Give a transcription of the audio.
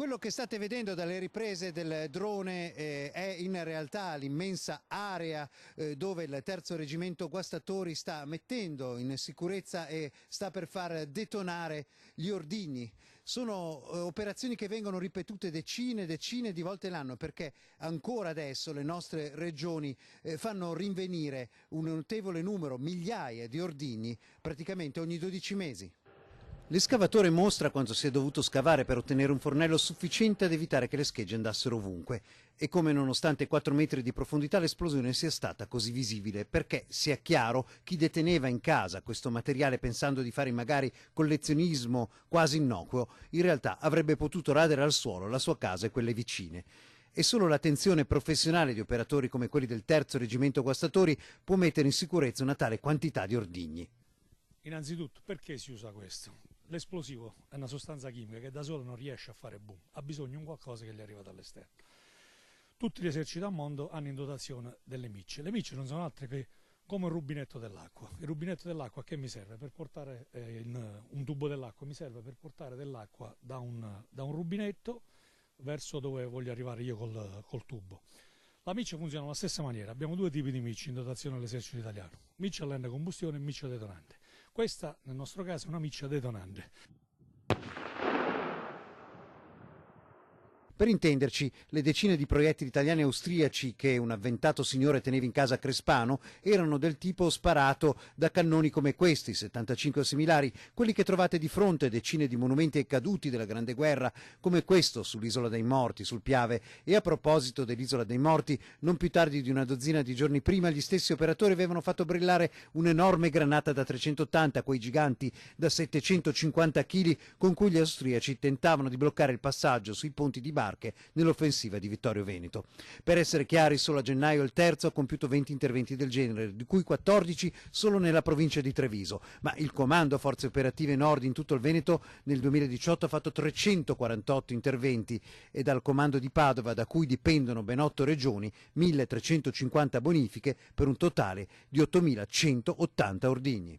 Quello che state vedendo dalle riprese del drone è in realtà l'immensa area dove il terzo reggimento Guastatori sta mettendo in sicurezza e sta per far detonare gli ordigni. Sono operazioni che vengono ripetute decine e decine di volte l'anno, perché ancora adesso le nostre regioni fanno rinvenire un notevole numero, migliaia di ordigni praticamente ogni 12 mesi. L'escavatore mostra quanto si è dovuto scavare per ottenere un fornello sufficiente ad evitare che le schegge andassero ovunque e come nonostante 4 metri di profondità l'esplosione sia stata così visibile, perché sia chiaro chi deteneva in casa questo materiale pensando di fare magari collezionismo quasi innocuo, in realtà avrebbe potuto radere al suolo la sua casa e quelle vicine. E solo l'attenzione professionale di operatori come quelli del terzo reggimento Guastatori può mettere in sicurezza una tale quantità di ordigni. Innanzitutto, perché si usa questo? L'esplosivo è una sostanza chimica che da sola non riesce a fare boom, ha bisogno di un qualcosa che gli arriva dall'esterno. Tutti gli eserciti al mondo hanno in dotazione delle micce. Le micce non sono altre che come un rubinetto dell'acqua. Il rubinetto dell'acqua che mi serve per portare un tubo dell'acqua, mi serve per portare dell'acqua da un rubinetto verso dove voglio arrivare io col tubo. La miccia funziona alla stessa maniera, abbiamo due tipi di micce in dotazione all'esercito italiano, miccia a lenta combustione e miccia detonante. Questa nel nostro caso è una miccia detonante. Per intenderci, le decine di proiettili italiani e austriaci che un avventato signore teneva in casa a Crespano erano del tipo sparato da cannoni come questi, 75 similari, quelli che trovate di fronte a decine di monumenti ai caduti della Grande Guerra, come questo sull'Isola dei Morti, sul Piave. E a proposito dell'Isola dei Morti, non più tardi di una dozzina di giorni prima gli stessi operatori avevano fatto brillare un'enorme granata da 380, quei giganti da 750 kg con cui gli austriaci tentavano di bloccare il passaggio sui ponti di barche nell'offensiva di Vittorio Veneto. Per essere chiari, solo a gennaio il terzo ha compiuto 20 interventi del genere, di cui 14 solo nella provincia di Treviso, ma il Comando Forze Operative Nord in tutto il Veneto nel 2018 ha fatto 348 interventi e dal Comando di Padova, da cui dipendono ben 8 regioni, 1350 bonifiche per un totale di 8180 ordigni.